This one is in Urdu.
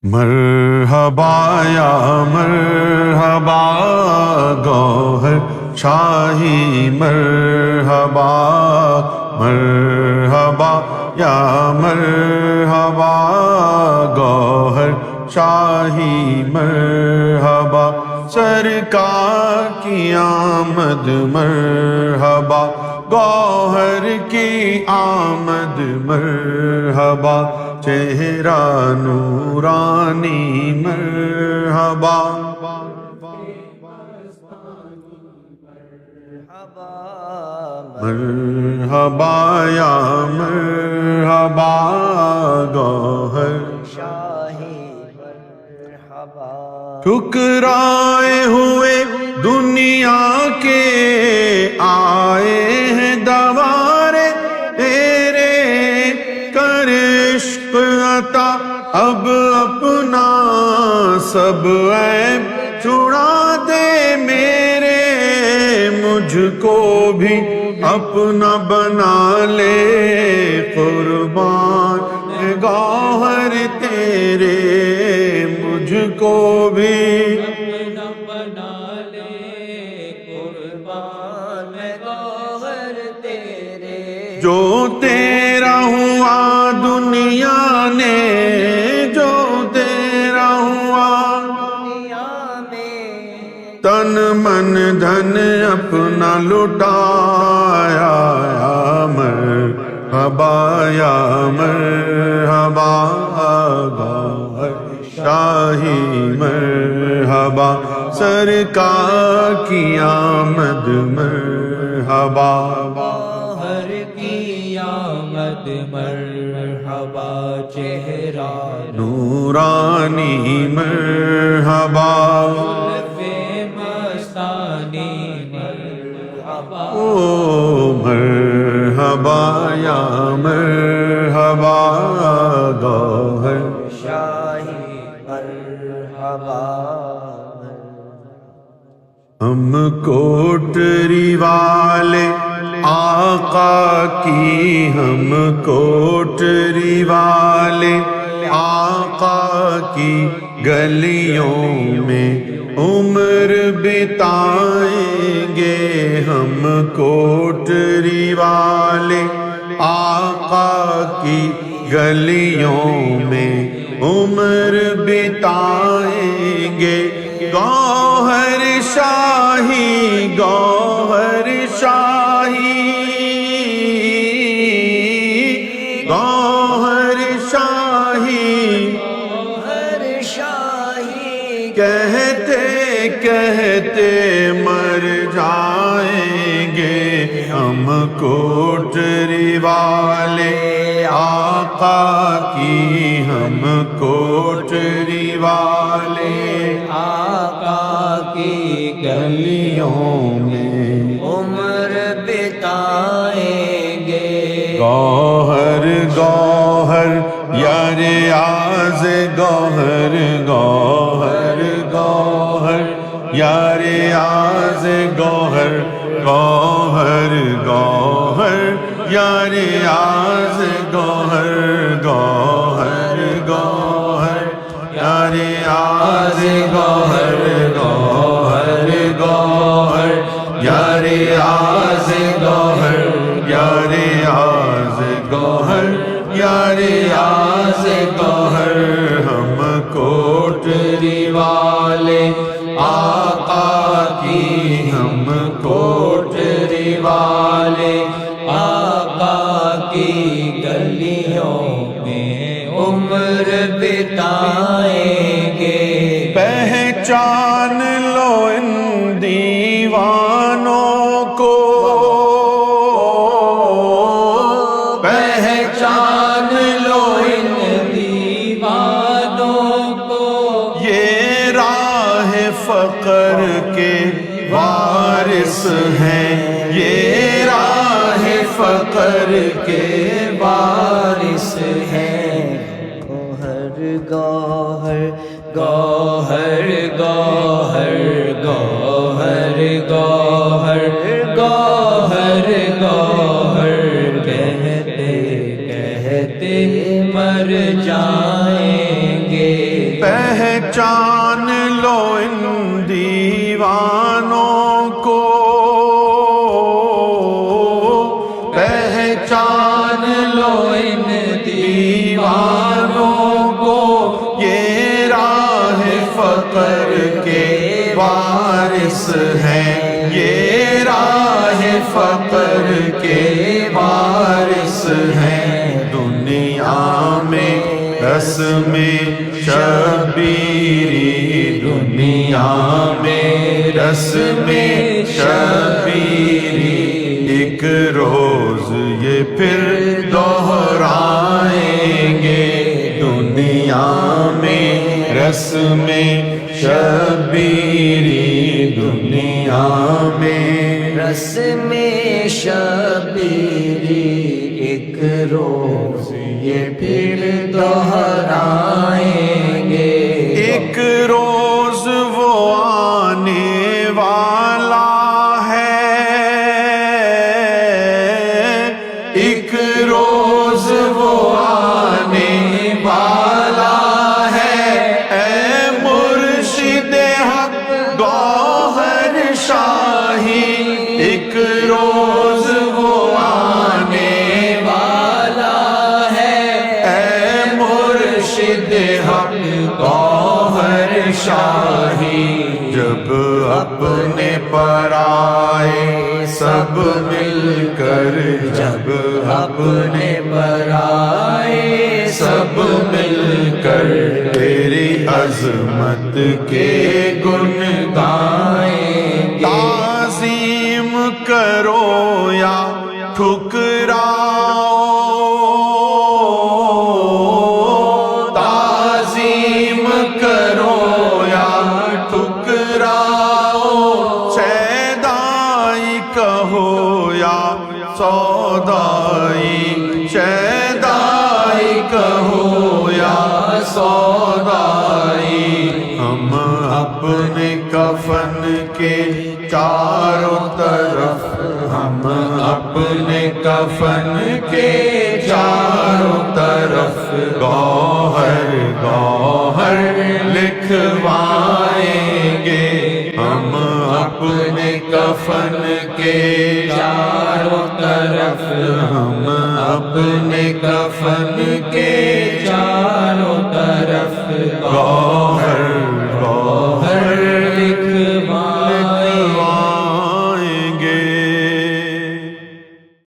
مرحبا یا مرحبا گوہر شاہی مرحبا مرحبا یا مرحبا گوہر شاہی مرحبا سرکار کی آمد مرحبا گوہر کی آمد مرحبا چہرہ نورانی مرحبا مرحبا یا مرحبا گوہر ٹھکرائے ہوئے دنیا کے آئے ہیں دوارے تیرے کر عشق عطا اب اپنا سب عیب چھڑا دے میرے مجھ کو بھی اپنا بنا لے قربان گوہر تیرے مجھ کو بھی اپنا بنا لے قربان گوہر تیرے جو تیرا ہوا دنیا نے جو تیرا ہوا دنیا میں تن من دھن اپنا لٹایا یا مرحبا یا مرحبا گوہر شاہی مرحبا سرکار کی آمد مرحبا گوہر کی آمد مرحبا چہرہ نورانی مرحبا مستانی مرحبا او مرحبا یا مرحبا گوہر شاہی مرحبا ہم کوٹری والے آقا کی ہم کوٹری والے آقا کی گلیوں میں عمر بتائیں گے ہم کوٹری والے آقا کی گلیوں میں عمر بتائیں گے گوہر شاہی گوہر شاہی گوہر شاہی گوہر شاہی کہتے کہتے مر جائیں گے ہم کوٹری والے آقا کی ہم کوٹری والے آقا کی گلیوں میں عمر بتائیں گے گوہر گوہر یا ریاض گوہر گوہر گوہر یا ریاض گوہر گوہر گوہر یا ریاض گوہر گوہر گوہر یا ریاض گوہر گوہر گوہر یا ریاض گوہر یا ریاض گوہر یا ریاض گوہر ہم کوٹری والے آقا کی ہم کوٹری والے آقا کی گلیوں میں عمر بتائیں گے پہچان لو ان دیوانوں کو پہچان لو ان دیوانوں کو یہ راہ فقر کے وارث ہیں یہ راہ فقر کے وارث ہیں گوہر گوہر گوہر گوہر گوہر گوہر گوہر گوہر کہتے کہتے مر جائیں گے پہچان لو ان دیوانوں کو، پہچان لو ان دیوانوں کو، یہ راہ فقر کے وارث ہیں، یہ راہ فقر کے وارث ہیں۔ دنیا میں رسم شبیری، دنیا میں رسم شبیری، ایک روز یہ پھر دہرائیں گے۔ دنیا میں رسم شبیری، دنیا میں رسم شبیری، ایک روز یہ پھر دہرائیں گے۔ ایک روز وہ آنے والا ہے، ایک روز وہ آنے والا ہے، اے مرشد حق گوہر شاہی، ایک روز وہ آنے والا ہے، اے مرشد حق گوہر شاہی، جب اپنے پرائے سب مل کر، جب اپنے پرائے سب مل کر تیری عظمت کے گن گائیں، تعظیم کرو یا ٹھکراؤ، تعظیم کرو یا ٹھکراؤ، شیدائی کہو یا سودائی، شیدائی کہو یا سودائی، ہم اپنے کفن کے چاروں طرف، ہم اپنے کفن کے چاروں طرف گوہر گوہر لکھوائیں گے، ہم اپنے کفن کے چاروں طرف، ہم اپنے کفن کے